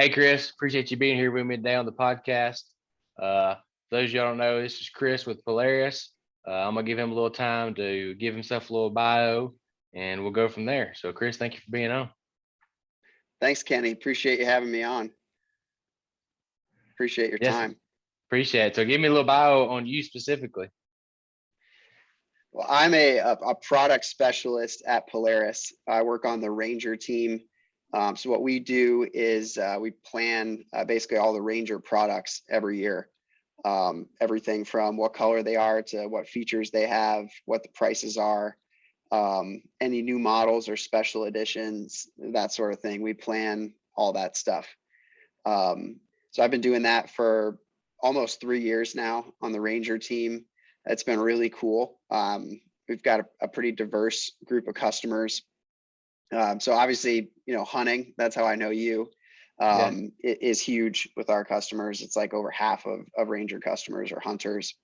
Hey, Chris, appreciate you being here with me today on the podcast. For those of y'all don't know, this is Chris with Polaris. I'm gonna give him a little time to give himself a little bio, and we'll go from there. So, Chris, thank you for being on. Thanks, Kenny. Appreciate you having me on. Appreciate your Yes, time. appreciate it. So, give me a little bio on you specifically. Well, I'm a product specialist at Polaris. I work on the Ranger team. So what we do is we plan basically all the Ranger products every year. Everything from what color they are to what features they have, what the prices are, any new models or special editions, that sort of thing. We plan all that stuff. So I've been doing that for almost 3 years now on the Ranger team. It's been really cool. We've got a pretty diverse group of customers. So obviously, hunting, that's how I know you. It is huge with our customers. It's like over half of Ranger customers are hunters,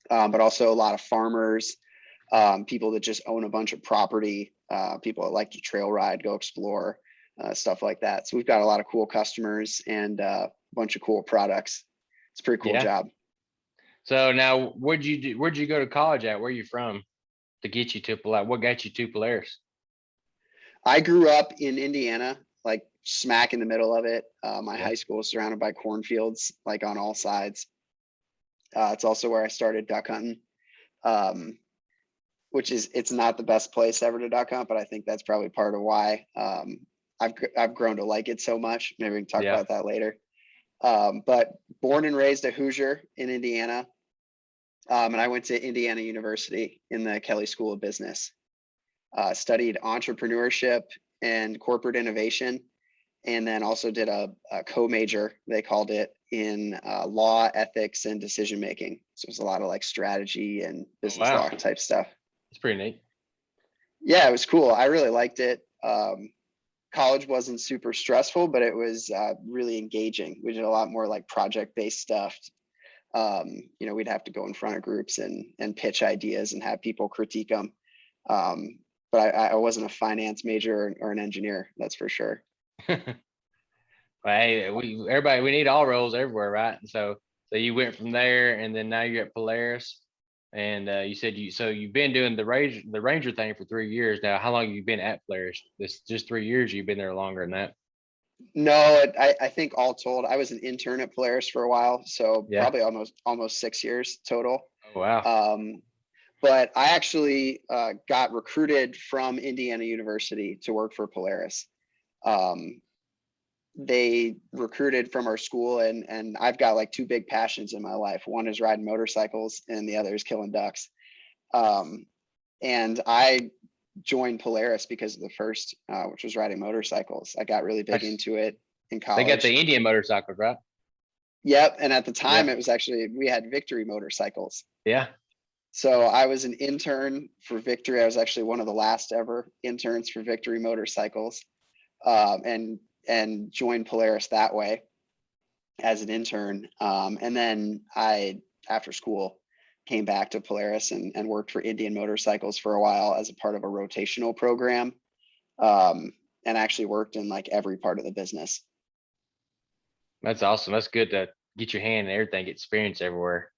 but also a lot of farmers, people that just own a bunch of property, people that like to trail ride, go explore, stuff like that. So we've got a lot of cool customers and a bunch of cool products. It's a pretty cool job. So now, where'd you go to college at? Where are you from to get you to Polaris? What got you to Polaris? I grew up in Indiana, like smack in the middle of it. My high school is surrounded by cornfields, like on all sides. It's also where I started duck hunting, it's not the best place ever to duck hunt, but I think that's probably part of why I've grown to like it so much. Maybe we can talk about that later. But born and raised a Hoosier in Indiana. And I went to Indiana University in the Kelley School of Business. Studied entrepreneurship and corporate innovation, and then also did a co-major, they called it, in law, ethics, and decision making. So it was a lot of like strategy and business law type stuff. It's pretty neat. Yeah, it was cool. I really liked it. College wasn't super stressful, but it was really engaging. We did a lot more like project-based stuff. We'd have to go in front of groups and pitch ideas and have people critique them. But I wasn't a finance major or an engineer, that's for sure. Hey, we need all roles everywhere, right? And so you went from there, and then now you're at Polaris, and you said you've been doing the Ranger thing for 3 years now. How long have you been at Polaris? This just 3 years? You've been there longer than that? No, I think all told, I was an intern at Polaris for a while, so probably almost 6 years total. Oh, wow. But I actually got recruited from Indiana University to work for Polaris. They recruited from our school, and I've got like two big passions in my life. One is riding motorcycles, and the other is killing ducks. And I joined Polaris because of the first, which was riding motorcycles. I got really big into it in college. They got the Indian motorcycles, right? Yep. And at the time, it was actually, we had Victory motorcycles. Yeah. So I was an intern for Victory. I was actually one of the last ever interns for Victory motorcycles, and joined Polaris that way as an intern. And then after school, came back to Polaris and worked for Indian Motorcycles for a while as a part of a rotational program, and actually worked in like every part of the business. That's awesome. That's good to get your hand in everything, get experience everywhere.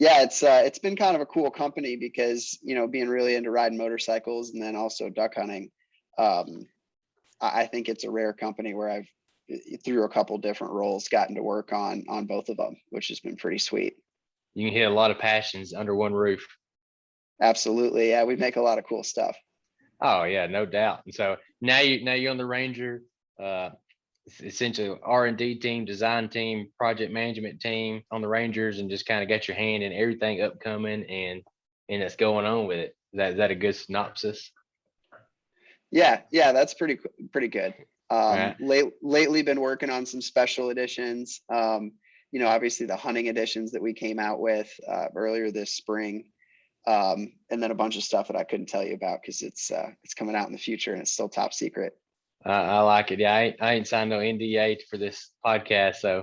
Yeah, it's been kind of a cool company because, being really into riding motorcycles and then also duck hunting, I think it's a rare company where I've, through a couple different roles, gotten to work on both of them, which has been pretty sweet. You can hit a lot of passions under one roof. Absolutely. Yeah, we make a lot of cool stuff. Oh yeah, no doubt. And so now you're on the Ranger, essentially R&D team, design team, project management team on the Rangers, and just kind of got your hand in everything upcoming and that's going on with it. Is that a good synopsis? Yeah, that's pretty good. Lately been working on some special editions. Obviously the hunting editions that we came out with earlier this spring, and then a bunch of stuff that I couldn't tell you about because it's coming out in the future and it's still top secret. I like it. Yeah, I ain't signed no NDA for this podcast, so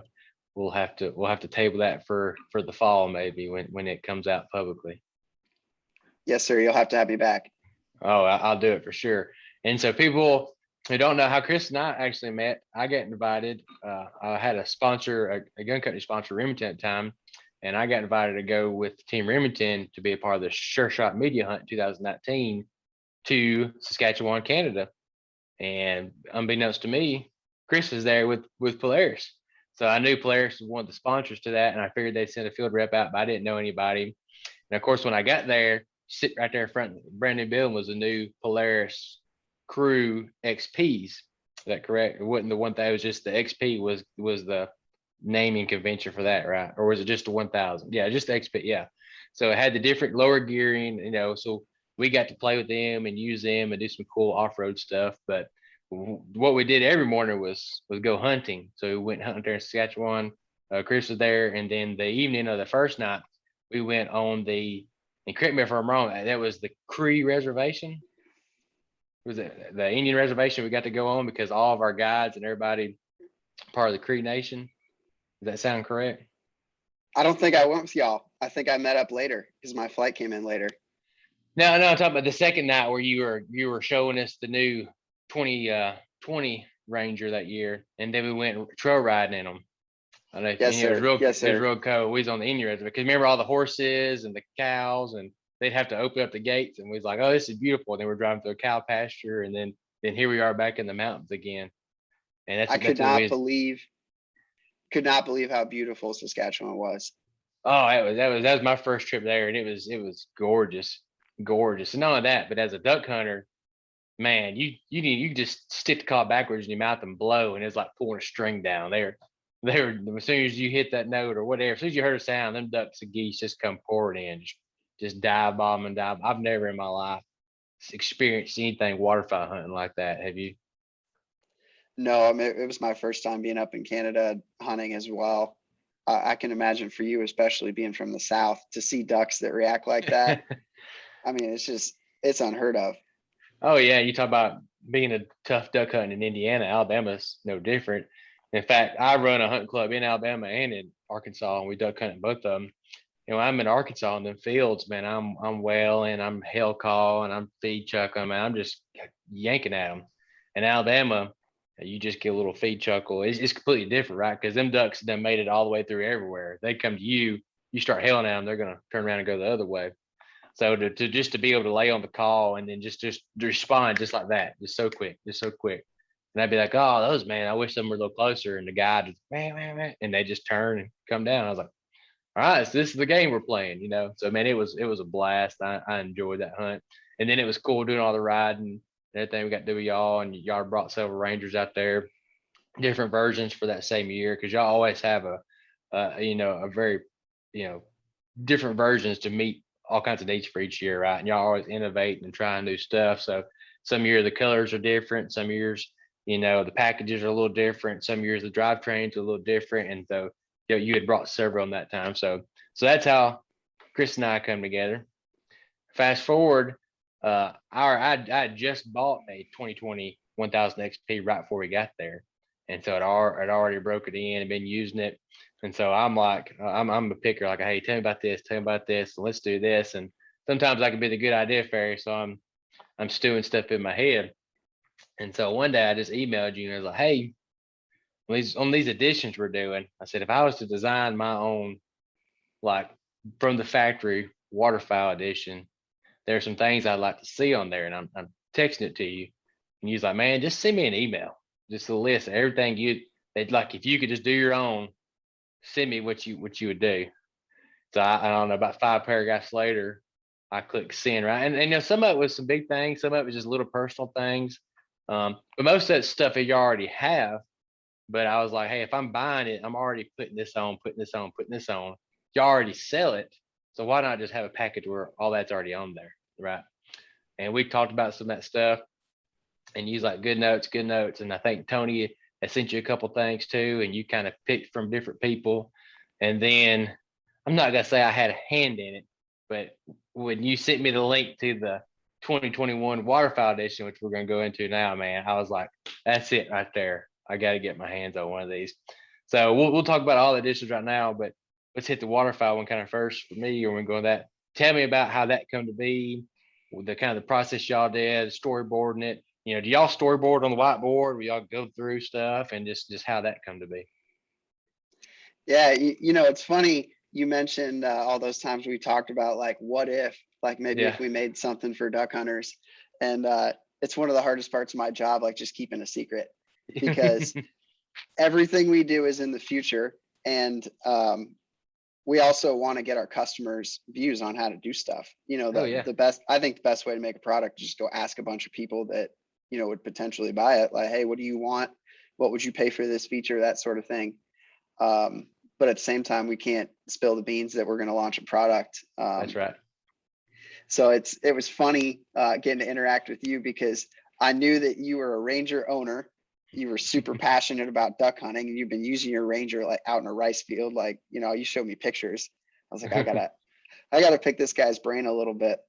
we'll have to table that for the fall maybe when it comes out publicly. Yes, sir. You'll have to have me back. Oh, I'll do it for sure. And so people I don't know how Chris and I actually met. I got invited. I had a sponsor, a gun company sponsor, Remington at the time, and I got invited to go with Team Remington to be a part of the Sure Shot Media Hunt 2019 to Saskatchewan, Canada. And unbeknownst to me, Chris was there with Polaris. So I knew Polaris was one of the sponsors to that, and I figured they'd send a field rep out, but I didn't know anybody. And of course, when I got there, sit right there in front of the brand new building was a new Polaris Crew XPs. Is that correct? It wasn't the one thing, it was just the XP was the naming convention for that, right? Or was it just the 1000? Yeah, just the XP. Yeah. So it had the different lower gearing, so we got to play with them and use them and do some cool off-road stuff. But what we did every morning was go hunting. So we went hunting there in Saskatchewan. Chris was there, and then the evening of the first night, we went on and correct me if I'm wrong, that was the Cree Reservation. Was it the Indian reservation we got to go on because all of our guides and everybody part of the Cree Nation? Does that sound correct? I don't think I went with y'all. I think I met up later because my flight came in later. No, I'm talking about the second night where you were showing us the new 2020 Ranger that year, and then we went trail riding in them. I know, Yes, sir. it was real, Yes, it was sir. real cool. We was on the Indian reservation because remember all the horses and the cows, and they'd have to open up the gates, and we was like, "Oh, this is beautiful." And then we're driving through a cow pasture, and then here we are back in the mountains again. And I could not believe how beautiful Saskatchewan was. Oh, that was my first trip there, and it was gorgeous, gorgeous. And not only that, but as a duck hunter, man, you just stick the call backwards in your mouth and blow, and it's like pulling a string down. There, as soon as you hit that note or whatever, as soon as you heard a sound, them ducks and geese just come pouring in, just dive bomb and dive. I've never in my life experienced anything waterfowl hunting like that. Have you? No, I mean, it was my first time being up in Canada hunting as well. I can imagine for you, especially being from the South, to see ducks that react like that. I mean, it's unheard of. Oh yeah, you talk about being a tough duck hunting in Indiana. Alabama's no different. In fact, I run a hunting club in Alabama and in Arkansas, and we duck hunt in both of them. I'm in Arkansas in the fields, man. I'm wailing, I'm hell calling, I'm feed chuckling, man. I'm just yanking at them. In Alabama, you just get a little feed chuckle. It's completely different, right? Because them ducks done made it all the way through everywhere. They come to you, you start hailing at them, they're gonna turn around and go the other way. So to just to be able to lay on the call and then just respond just like that, just so quick, And I'd be like, oh, those, man, I wish them were a little closer. And the guy just man, and they just turn and come down. I was like, all right, so this is the game we're playing. So man, it was a blast. I enjoyed that hunt. And then it was cool doing all the riding and everything we got to do with y'all. And y'all brought several Rangers out there, different versions for that same year, because y'all always have a very, different versions to meet all kinds of needs for each year, right? And y'all always innovate and trying new stuff. So some years the colors are different, some years, the packages are a little different, some years the drivetrains are a little different. And so you had brought several in that time. So that's how Chris and I come together. Fast forward, I had just bought a 2020 1000 XP right before we got there. And so I'd already broke it in and been using it. And so I'm like, I'm a picker, like, hey, tell me about this, and let's do this. And sometimes I can be the good idea fairy. So I'm stewing stuff in my head. And so one day I just emailed you and I was like, hey, on these additions we're doing, I said, if I was to design my own, like from the factory waterfowl edition, there's some things I'd like to see on there. And I'm texting it to you. And you're like, man, just send me an email, just a list of everything they'd like, if you could just do your own, send me what you would do. So I don't know, about 5 paragraphs later, I click send, right? And some of it was some big things, some of it was just little personal things. But most of that stuff that you already have. But I was like, hey, if I'm buying it, I'm already putting this on. You already sell it. So why not just have a package where all that's already on there, right? And we talked about some of that stuff and use like good notes. And I think Tony has sent you a couple things too, and you kind of picked from different people. And then I'm not gonna say I had a hand in it, but when you sent me the link to the 2021 waterfowl edition, which we're gonna go into now, man, I was like, that's it right there. I got to get my hands on one of these. So we'll talk about all the dishes right now, but let's hit the waterfowl one kind of first for me, or we go that. Tell me about how that come to be, the kind of the process y'all did, storyboarding it, do y'all storyboard on the whiteboard? We all go through stuff and just how that come to be? Yeah, it's funny you mentioned all those times we talked about like what if, like maybe Yeah. if we made something for duck hunters, and it's one of the hardest parts of my job, like just keeping a secret, because everything we do is in the future, and we also want to get our customers' views on how to do stuff. Oh yeah. I think the best way to make a product is just go ask a bunch of people that would potentially buy it. Like, hey, what do you want? What would you pay for this feature? That sort of thing. But at the same time, we can't spill the beans that we're going to launch a product. That's right. So it was funny getting to interact with you, because I knew that you were a Ranger owner. You were super passionate about duck hunting, and you've been using your Ranger like out in a rice field. Like, you showed me pictures. I was like, I gotta pick this guy's brain a little bit.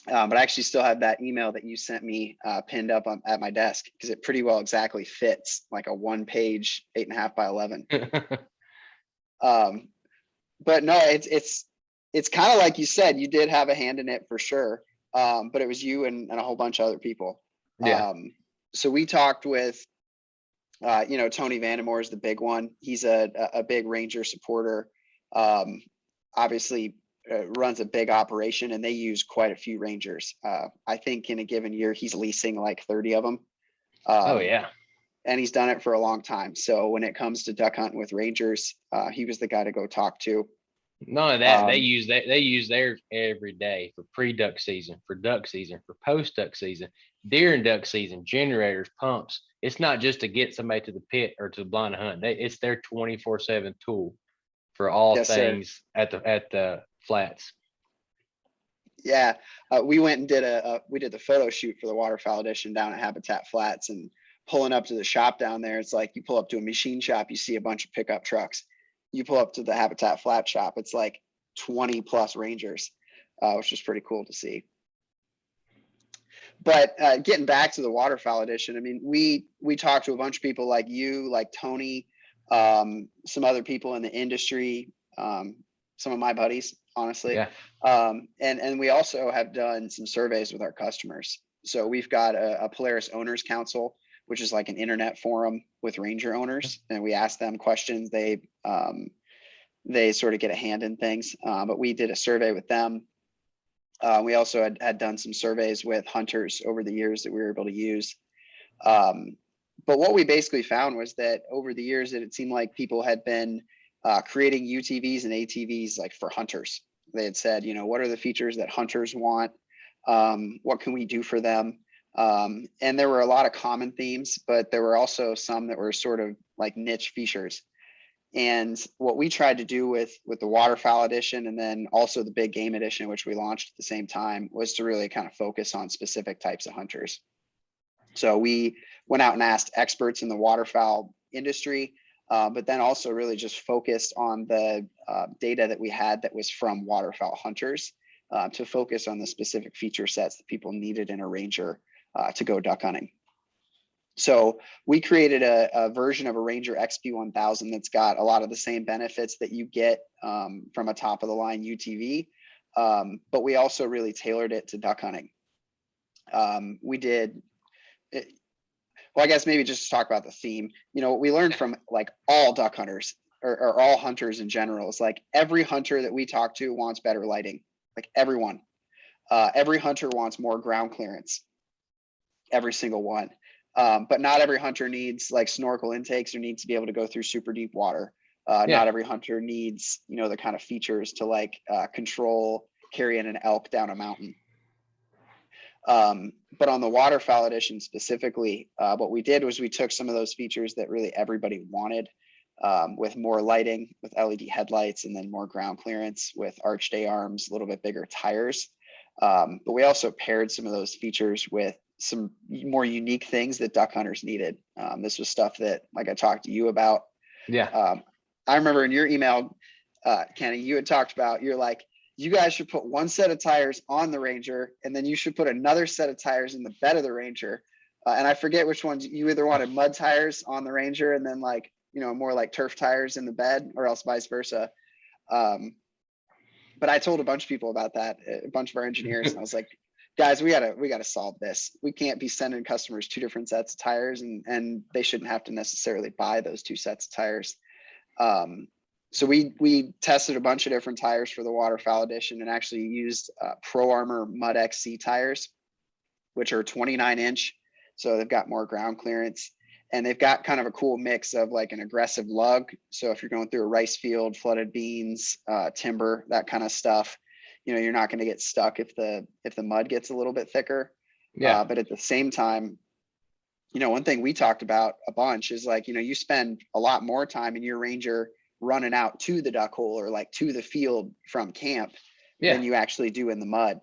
But I actually still have that email that you sent me pinned up at my desk, because it pretty well exactly fits like a 1-page 8.5 by 11. But no, it's kind of like you said, you did have a hand in it for sure. But it was you and a whole bunch of other people. Yeah. So we talked with, Tony Vandemore is the big one. He's a big Ranger supporter. Obviously runs a big operation, and they use quite a few Rangers. I think in a given year, he's leasing like 30 of them. Oh yeah. And he's done it for a long time. So when it comes to duck hunting with Rangers, he was the guy to go talk to. None of that. They use theirs every day for pre-duck season, for duck season, for post-duck season, during duck season, generators, pumps. It's not just to get somebody to the pit or to the blind hunt. It's their 24/7 tool for all things at the flats. Yeah, we went and did the photo shoot for the waterfowl edition down at Habitat Flats, and pulling up to the shop down there, it's like you pull up to a machine shop, you see a bunch of pickup trucks. You pull up to the Habitat Flat shop, it's like 20 plus Rangers, which is pretty cool to see. But getting back to the waterfowl edition, I mean, we talked to a bunch of people like you, like Tony, some other people in the industry, some of my buddies, honestly. Yeah. And we also have done some surveys with our customers. So we've got a Polaris Owners Council, which is like an internet forum with Ranger owners, and we ask them questions. They sort of get a hand in things, but we did a survey with them. We also had done some surveys with hunters over the years that we were able to use. But what we basically found was that over the years that it seemed like people had been creating UTVs and ATVs like for hunters. They had said, what are the features that hunters want? What can we do for them? And there were a lot of common themes, but there were also some that were sort of like niche features. And what we tried to do with the waterfowl edition, and then also the big game edition, which we launched at the same time, was to really kind of focus on specific types of hunters. So we went out and asked experts in the waterfowl industry, but then also really just focused on the data that we had that was from waterfowl hunters to focus on the specific feature sets that people needed in a Ranger to go duck hunting. So we created a version of a Ranger XP1000 that's got a lot of the same benefits that you get from a top of the line UTV, but we also really tailored it to duck hunting. We did, well, I guess maybe just to talk about the theme, what we learned from like all duck hunters or all hunters in general is like every hunter that we talk to wants better lighting, like everyone. Every hunter wants more ground clearance, every single one. But not every hunter needs like snorkel intakes or needs to be able to go through super deep water. Not every hunter needs, the kind of features to like control carrying an elk down a mountain. But on the waterfowl edition specifically, what we did was we took some of those features that really everybody wanted, with more lighting, with LED headlights, and then more ground clearance with arched A arms, a little bit bigger tires. But we also paired some of those features with some more unique things that duck hunters needed. This was stuff that, like I talked to you about. Yeah. I remember in your email, Kenny, you had talked about, you're like, you guys should put one set of tires on the Ranger, and then you should put another set of tires in the bed of the Ranger. And I forget which ones. You either wanted mud tires on the Ranger and then like, more like turf tires in the bed, or else vice versa. But I told a bunch of people about that, a bunch of our engineers, and I was like, guys, we gotta solve this. We can't be sending customers 2 different sets of tires, and they shouldn't have to necessarily buy those 2 sets of tires. So we tested a bunch of different tires for the waterfowl edition and actually used Pro Armor Mud XC tires, which are 29-inch. So they've got more ground clearance, and they've got kind of a cool mix of like an aggressive lug. So if you're going through a rice field, flooded beans, timber, that kind of stuff, you're not going to get stuck if the mud gets a little bit thicker. Yeah. But at the same time, one thing we talked about a bunch is like, you spend a lot more time in your Ranger running out to the duck hole or like to the field from camp than you actually do in the mud.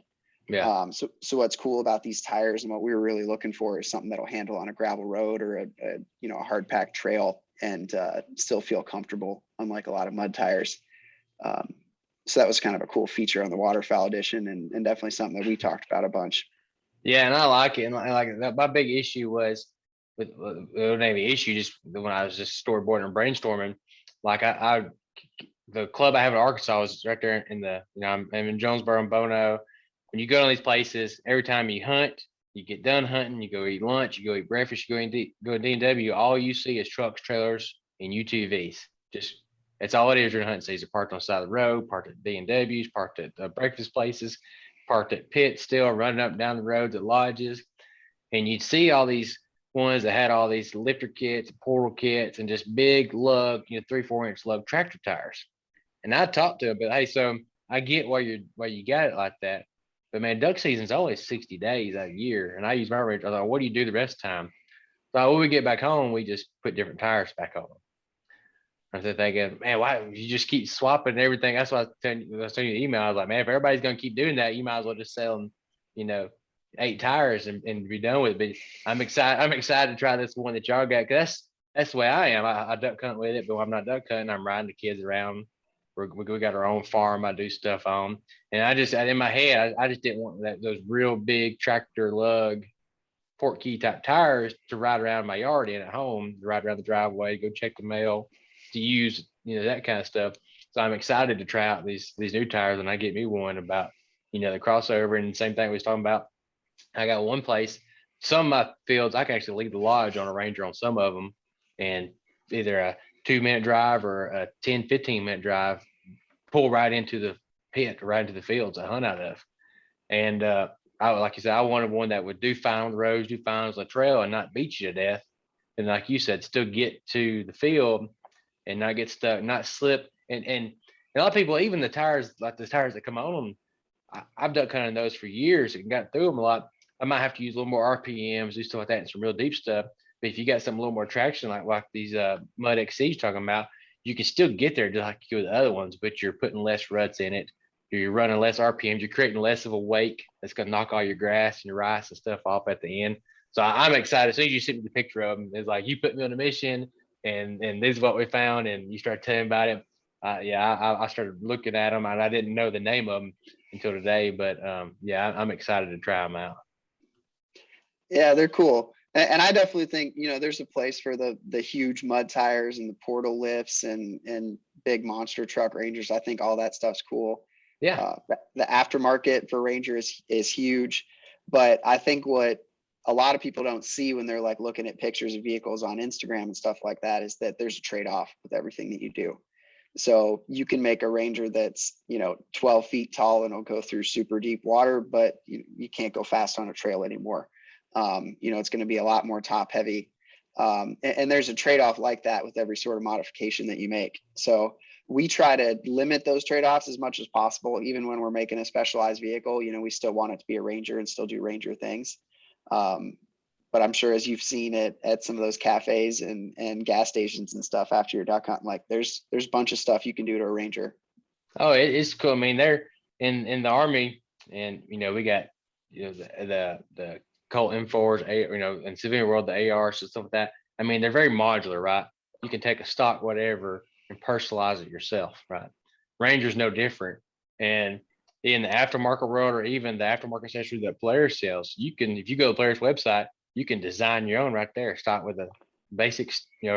Yeah. So what's cool about these tires and what we were really looking for is something that'll handle on a gravel road or a hard packed trail and still feel comfortable, unlike a lot of mud tires. So that was kind of a cool feature on the waterfowl edition, and definitely something that we talked about a bunch. Yeah, and I like it. And like that, my big issue was with maybe issue just when I was just storyboarding and brainstorming. Like the club I have in Arkansas is right there in the I'm in Jonesboro and Bono. When you go to these places, every time you hunt, you get done hunting, you go eat lunch, you go eat breakfast, you go to D&W, all you see is trucks, trailers, and UTVs. Just that's all it is during hunting season. Parked on the side of the road, parked at D&Ws, parked at breakfast places, parked at pits, still running up and down the roads at lodges. And you'd see all these ones that had all these lifter kits, portal kits, and just big lug, 3-4 inch lug tractor tires. And I talked to him, but hey, so I get why you got it like that. But man, duck season's always 60 days a year. And I use my Ranger. I thought, what do you do the rest of the time? So when we get back home, we just put different tires back on. I was thinking, man, why you just keep swapping everything? That's why I was telling you the email. I was like, man, if everybody's gonna keep doing that, you might as well just sell them, 8 tires and be done with it. But I'm excited to try this one that y'all got, because that's the way I am. I duck hunt with it, but when I'm not duck hunting, I'm riding the kids around. We got our own farm I do stuff on. And in my head, I just didn't want those real big tractor lug port key type tires to ride around my yard in at home, to ride around the driveway, go check the mail, to use, that kind of stuff. So I'm excited to try out these new tires, and I get me one about, the crossover. And the same thing we was talking about. I got one place, some of my fields, I can actually leave the lodge on a Ranger on some of them, and either a 2-minute drive or a 10-15-minute drive, pull right into the pit, right into the fields I hunt out of. And like you said, I wanted one that would do fine on the roads, do fine on the trail, and not beat you to death. And like you said, still get to the field and not get stuck, not slip. And a lot of people, even the tires, like the tires that come on them, I've duck hunted those for years and got through them a lot. I might have to use a little more RPMs, do stuff like that, and some real deep stuff. But if you got some a little more traction, like these Mud XCs talking about, you can still get there just like you do with the other ones, but you're putting less ruts in it. You're running less RPMs. You're creating less of a wake that's going to knock all your grass and your rice and stuff off at the end. So I'm excited. As soon as you sent me the picture of them, it's like, you put me on a mission, and this is what we found, and you start telling about it. I started looking at them, and I didn't know the name of them until today. But I'm excited to try them out. Yeah, they're cool. And I definitely think, there's a place for the huge mud tires and the portal lifts and big monster truck Rangers. I think all that stuff's cool. Yeah. The aftermarket for Ranger is huge. But I think what a lot of people don't see when they're like looking at pictures of vehicles on Instagram and stuff like that is that there's a trade-off with everything that you do. So you can make a Ranger that's, 12 feet tall and it'll go through super deep water, but you can't go fast on a trail anymore. It's going to be a lot more top heavy. And there's a trade-off like that with every sort of modification that you make. So we try to limit those trade-offs as much as possible. Even when we're making a specialized vehicle, we still want it to be a Ranger and still do Ranger things. But I'm sure, as you've seen it at some of those cafes and gas stations and stuff after your duck hunt, like there's a bunch of stuff you can do to a Ranger. Oh, it's cool. I mean, they're in the Army, and we got the Colt M4s, in civilian world, the ARs and stuff like that. I mean, they're very modular, right? You can take a stock whatever and personalize it yourself, right? Ranger's no different. And in the aftermarket world, or even the aftermarket accessory that Polaris sells, if you go to the Polaris website, you can design your own right there. Start with a basic,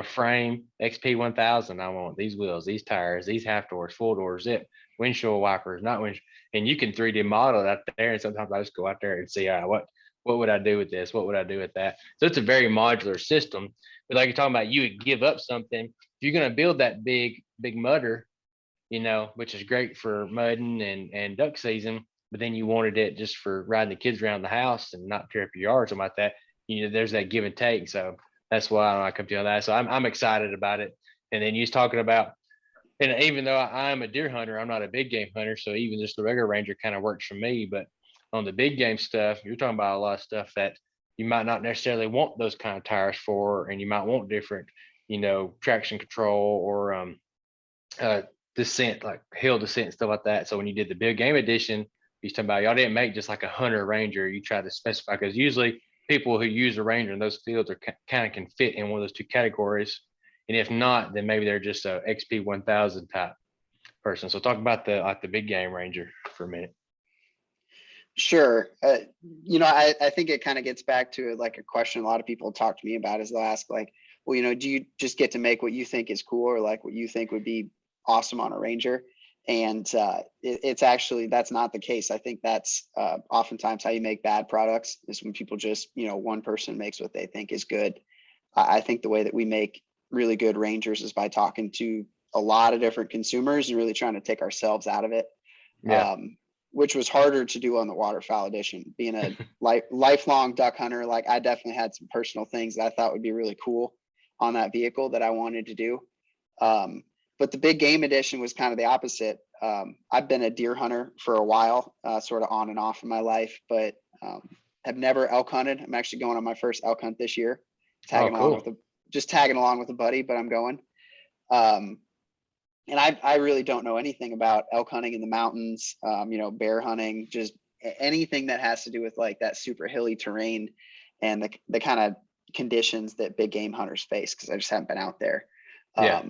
frame, XP 1000. I want these wheels, these tires, these half doors, full doors, zip. windshield wipers, not windshield, and you can 3D model it out there. And sometimes I just go out there and see, what would I do with this? What would I do with that? So it's a very modular system. But like you're talking about, you would give up something. If you're going to build that big mudder, which is great for mudding and duck season, but then you wanted it just for riding the kids around the house and not tear up your yard or something like that. There's that give and take. So that's why I come to on that. So I'm excited about it. And then you're talking about, and even though I'm a deer hunter, I'm not a big game hunter. So even just the regular Ranger kind of works for me. But on the big game stuff, you're talking about a lot of stuff that you might not necessarily want those kind of tires for, and you might want different, traction control or descent, like hill descent, stuff like that. So when you did the big game edition, you talking about y'all didn't make just like a hunter Ranger. You tried to specify, because usually people who use a Ranger in those fields are kind of can fit in one of those two categories. And if not, then maybe they're just a XP 1000 type person. So talk about the big game Ranger for a minute. Sure. I think it kind of gets back to like a question a lot of people talk to me about is they'll ask like, well, do you just get to make what you think is cool or like what you think would be awesome on a Ranger? And it's actually, that's not the case. I think that's oftentimes how you make bad products is when people just, one person makes what they think is good. I think the way that we make really good Rangers is by talking to a lot of different consumers and really trying to take ourselves out of it. Yeah. Which was harder to do on the waterfowl edition. Being a lifelong duck hunter, like I definitely had some personal things that I thought would be really cool on that vehicle that I wanted to do. But the big game edition was kind of the opposite. I've been a deer hunter for a while, sort of on and off in my life, but have never elk hunted. I'm actually going on my first elk hunt this year, tagging along with a buddy, but I'm going. And I really don't know anything about elk hunting in the mountains, bear hunting, just anything that has to do with like that super hilly terrain and the kind of conditions that big game hunters face, because I just haven't been out there. Yeah.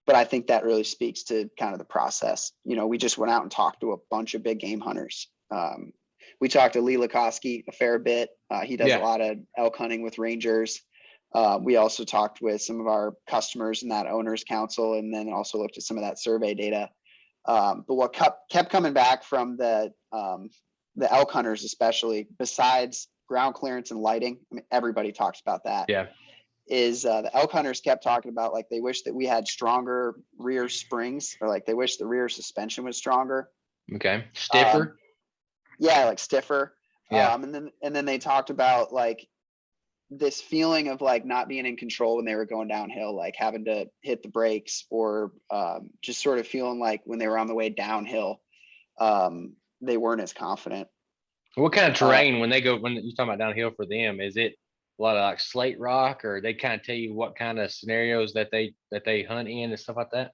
But I think that really speaks to kind of the process. We just went out and talked to a bunch of big game hunters. We talked to Lee Lukoski a fair bit. He does a lot of elk hunting with Rangers. We also talked with some of our customers in that owners council, and then also looked at some of that survey data. But what kept coming back from the elk hunters, especially besides ground clearance and lighting, I mean, everybody talks about that. Yeah. Is the elk hunters kept talking about like they wish that we had stronger rear springs, or like they wish the rear suspension was stronger. Okay. Stiffer. Yeah, like stiffer. Yeah. And then they talked about like this feeling of like not being in control when they were going downhill, like having to hit the brakes, or just sort of feeling like when they were on the way downhill, they weren't as confident. What kind of terrain when you're talking about downhill for them? Is it a lot of like slate rock, or they kind of tell you what kind of scenarios that they hunt in and stuff like that?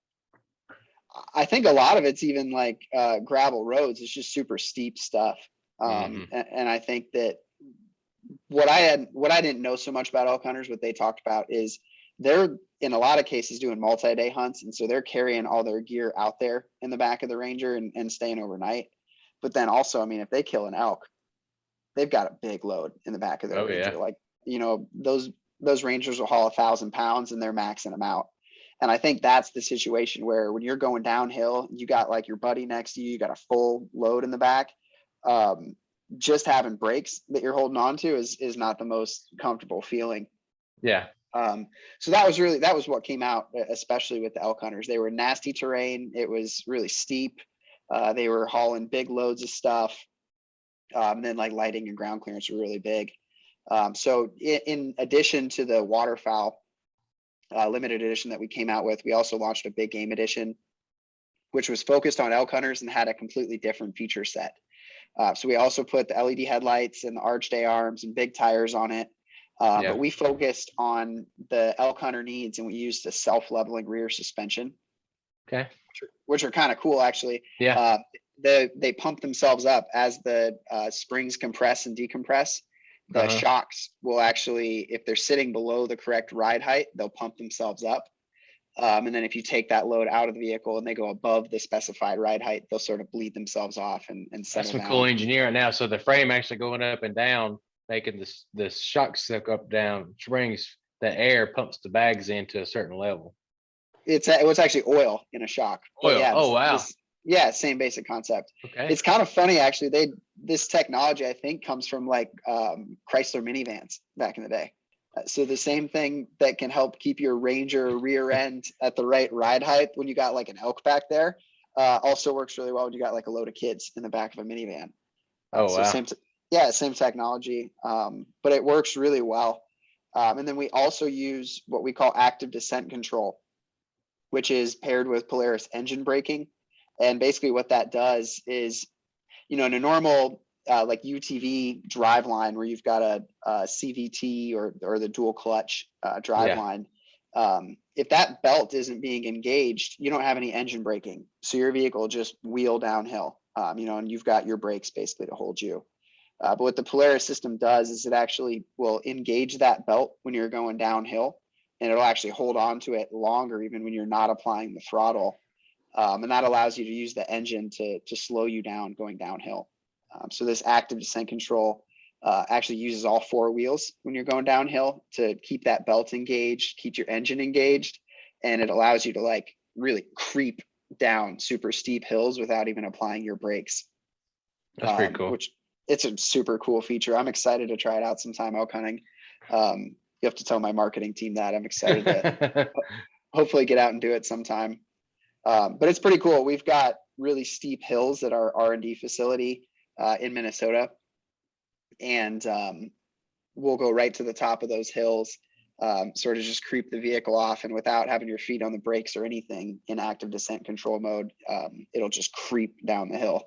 I think a lot of it's even like gravel roads. It's just super steep stuff. And I think that what I didn't know so much about elk hunters, what they talked about is they're in a lot of cases doing multi-day hunts. And so they're carrying all their gear out there in the back of the Ranger and staying overnight. But then also, I mean, if they kill an elk, they've got a big load in the back of their Ranger. Like, those Rangers will haul 1,000 pounds and they're maxing them out. And I think that's the situation where when you're going downhill, you got like your buddy next to you, you got a full load in the back. Just having brakes that you're holding on to is not the most comfortable feeling. Yeah. So that was what came out, especially with the elk hunters. They were nasty terrain. It was really steep. They were hauling big loads of stuff. And then like lighting and ground clearance were really big. So in addition to the waterfowl limited edition that we came out with, we also launched a big game edition, which was focused on elk hunters and had a completely different feature set. So we also put the LED headlights and the arched A arms and big tires on it. But we focused on the elk hunter needs, and we used a self-leveling rear suspension. Okay. Which are kind of cool, actually. Yeah. They pump themselves up as the springs compress and decompress. The shocks will actually, if they're sitting below the correct ride height, they'll pump themselves up. And then if you take that load out of the vehicle and they go above the specified ride height, they'll sort of bleed themselves off and settle down. That's some cool engineering now. So the frame actually going up and down, making the shock suck up down springs, the air pumps the bags into a certain level. It was actually oil in a shock. Oil. Oh, wow. Yeah, same basic concept. Okay. It's kind of funny actually. This technology I think comes from like Chrysler minivans back in the day. So the same thing that can help keep your Ranger rear end at the right ride height when you got like an elk back there, also works really well when you got like a load of kids in the back of a minivan. Oh, So wow. same technology, but it works really well. And then we also use what we call active descent control, which is paired with Polaris engine braking. And basically what that does is, in a normal like UTV drive line where you've got a CVT or the dual clutch drive Yeah. line, if that belt isn't being engaged, you don't have any engine braking. So your vehicle just wheel downhill, and you've got your brakes basically to hold you. But what the Polaris system does is it actually will engage that belt when you're going downhill, and it'll actually hold on to it longer even when you're not applying the throttle. And that allows you to use the engine to slow you down going downhill. So this active descent control actually uses all four wheels when you're going downhill to keep that belt engaged, keep your engine engaged, and it allows you to like really creep down super steep hills without even applying your brakes. That's pretty cool. Which it's a super cool feature. I'm excited to try it out sometime elk hunting. You have to tell my marketing team that I'm excited to hopefully get out and do it sometime. But it's pretty cool. We've got really steep hills at our R&D facility in Minnesota, and we'll go right to the top of those hills, sort of just creep the vehicle off, and without having your feet on the brakes or anything in active descent control mode, it'll just creep down the hill.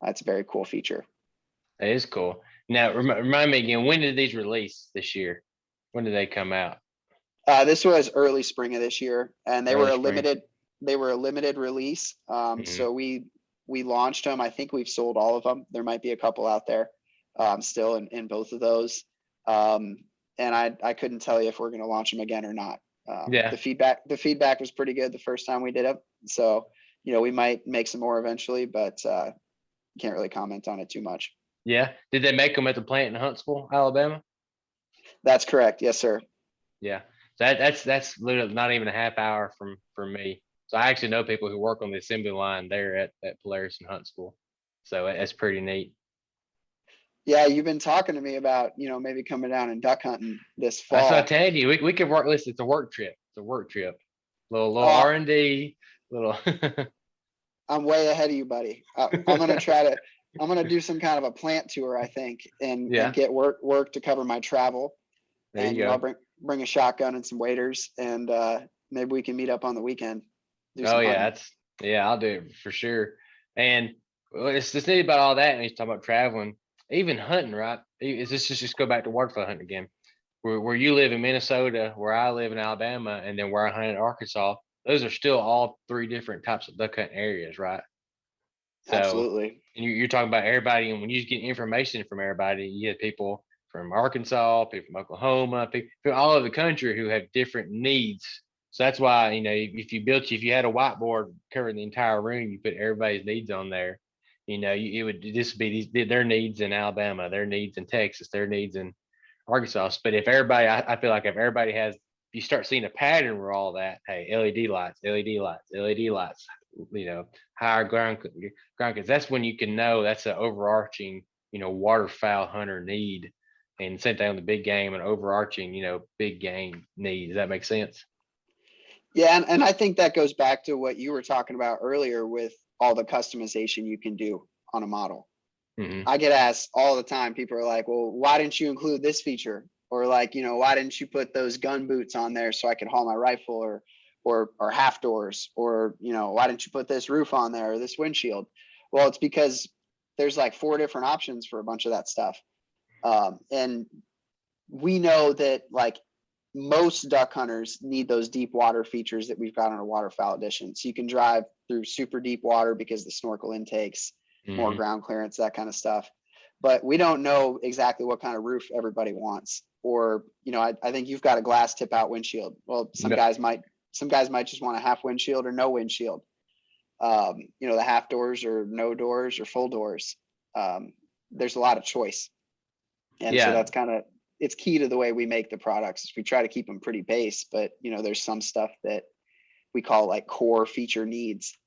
That's a very cool feature. That is cool. Now, remind me again, when did these release this year? When did they come out? This was early spring of this year, and they were Early a spring. limited release. Mhm. So we launched them. I think we've sold all of them. There might be a couple out there still in both of those. And I couldn't tell you if we're going to launch them again or not. Yeah. The feedback was pretty good the first time we did it. So, we might make some more eventually, but can't really comment on it too much. Yeah. Did they make them at the plant in Huntsville, Alabama? That's correct. Yes, sir. Yeah. That's literally not even a half hour from me. So I actually know people who work on the assembly line there at Polaris in Huntsville. So that's pretty neat. Yeah, you've been talking to me about, maybe coming down and duck hunting this fall. That's what I tell you. We could work. Listen, it's a work trip. It's a work trip. Little R&D. Little. I'm way ahead of you, buddy. I'm gonna do some kind of a plant tour, I think, and get work to cover my travel. There you and go. I'll bring a shotgun and some waders, and maybe we can meet up on the weekend. Oh yeah, I'll do it for sure. And it's just neat about all that. And he's talking about traveling, even hunting, right? Is this just go back to waterfowl hunting again? Where you live in Minnesota, where I live in Alabama, and then where I hunt in Arkansas, those are still all three different types of duck hunting areas, right? So, absolutely. And you're talking about everybody, and when you get information from everybody, you get people from Arkansas, people from Oklahoma, people from all over the country who have different needs. So that's why, if you had a whiteboard covering the entire room, you put everybody's needs on there. It would just be their needs in Alabama, their needs in Texas, their needs in Arkansas. But if everybody, I feel like if everybody has, you start seeing a pattern where all that, hey, LED lights, higher ground, because that's when you can know that's an overarching, waterfowl hunter need. And same thing on the big game and overarching, big game need. Does that make sense? Yeah, and I think that goes back to what you were talking about earlier with all the customization you can do on a model. Mm-hmm. I get asked all the time. People are like, well, why didn't you include this feature? Or like, why didn't you put those gun boots on there so I could haul my rifle, or half doors, or, why didn't you put this roof on there or this windshield? Well, it's because there's like 4 different options for a bunch of that stuff. And we know that like most duck hunters need those deep water features that we've got on our waterfowl edition. So you can drive through super deep water because the snorkel intakes, more ground clearance, that kind of stuff. But we don't know exactly what kind of roof everybody wants. Or, I think you've got a glass tip out windshield. Well, some guys might just want a half windshield or no windshield. The half doors or no doors or full doors. There's a lot of choice. And so that's kind of, it's key to the way we make the products. We try to keep them pretty base, but there's some stuff that we call like core feature needs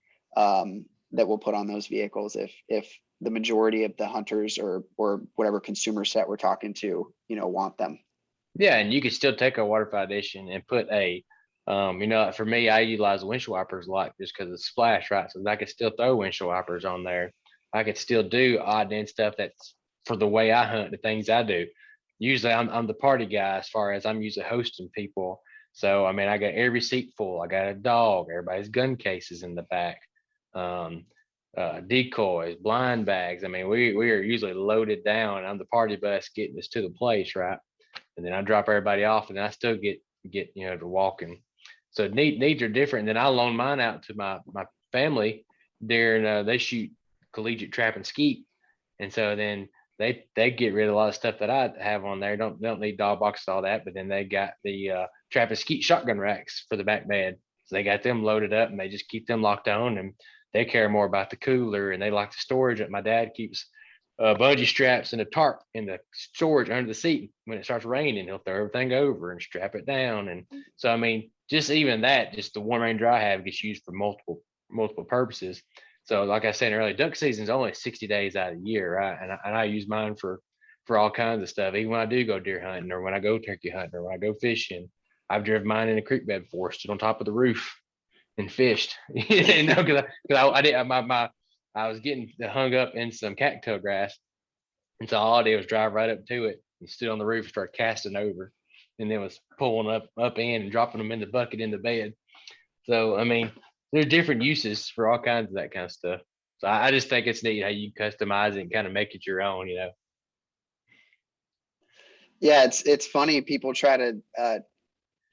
that we'll put on those vehicles if the majority of the hunters or whatever consumer set we're talking to, want them. Yeah, and you could still take a waterfowl edition and put a, for me, I utilize windshield wipers a lot just because of the splash, right? So I could still throw windshield wipers on there. I could still do odd end stuff that's for the way I hunt, the things I do. Usually I'm the party guy as far as I'm usually hosting people. So, I mean, I got every seat full. I got a dog, everybody's gun cases in the back, decoys, blind bags. I mean, we are usually loaded down. I'm the party bus getting us to the place, right? And then I drop everybody off, and I still get to walking. So needs are different. And then I loan mine out to my family during they shoot collegiate trap and skeet, and so then they get rid of a lot of stuff that I have on there. Don't need dog boxes, all that, but then they got the trap and skeet shotgun racks for the back bed. So they got them loaded up, and they just keep them locked on, and they care more about the cooler, and they like the storage that my dad keeps bungee straps and a tarp in the storage under the seat. When it starts raining, he'll throw everything over and strap it down. And so, I mean, just even that, just the one Ranger I have gets used for multiple purposes. So like I said earlier, duck season is only 60 days out of the year, right? And I use mine for all kinds of stuff. Even when I do go deer hunting, or when I go turkey hunting, or when I go fishing. I've driven mine in a creek bed before, stood on top of the roof and fished. Because I did I was getting hung up in some cattail grass, and so all I did was drive right up to it and stood on the roof and start casting over, and then was pulling up in and dropping them in the bucket in the bed. So, I mean, there's different uses for all kinds of that kind of stuff. So I just think it's neat how you customize it and kind of make it your own, Yeah, it's funny. People try to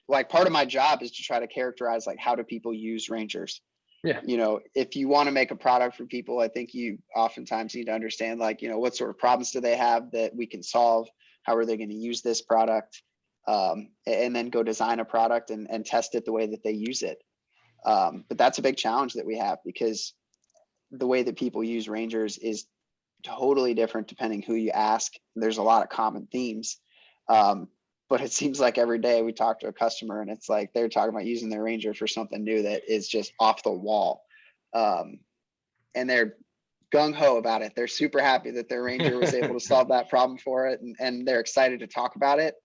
like, part of my job is to try to characterize like how do people use Rangers. Yeah. If you want to make a product for people, I think you oftentimes need to understand like, what sort of problems do they have that we can solve? How are they going to use this product? And then go design a product and test it the way that they use it. But that's a big challenge that we have, because the way that people use Rangers is totally different depending who you ask. There's a lot of common themes. But it seems like every day we talk to a customer and it's like they're talking about using their Ranger for something new that is just off the wall. And they're gung-ho about it. They're super happy that their Ranger was able to solve that problem for it, and they're excited to talk about it.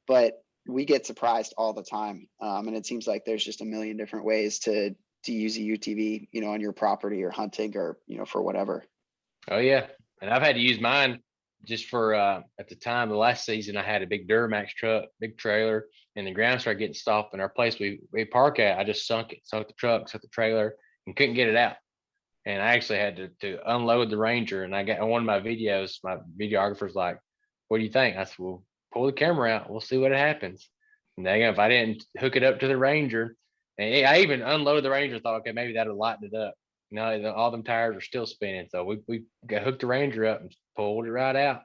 But we get surprised all the time. And it seems like there's just a million different ways to use a UTV, on your property or hunting or, for whatever. Oh yeah. And I've had to use mine just for at the time, the last season, I had a big Duramax truck, big trailer, and the ground started getting soft. In our place we park at, I just sunk the truck, sunk the trailer, and couldn't get it out. And I actually had to unload the Ranger. And I got on one of my videos, my videographer's like, "What do you think?" I said, "Well, pull the camera out. We'll see what happens." And then if I didn't hook it up to the Ranger, and I even unloaded the Ranger, thought, okay, maybe that'll lighten it up. All them tires are still spinning. So we got hooked the Ranger up and pulled it right out,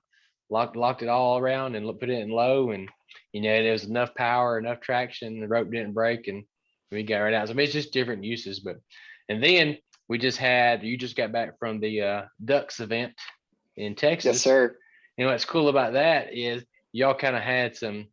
locked it all around and put it in low. And, there was enough power, enough traction, the rope didn't break, and we got right out. So I mean, it's just different uses. And then you just got back from the Ducks event in Texas. Yes, sir. What's cool about that is y'all kind of had some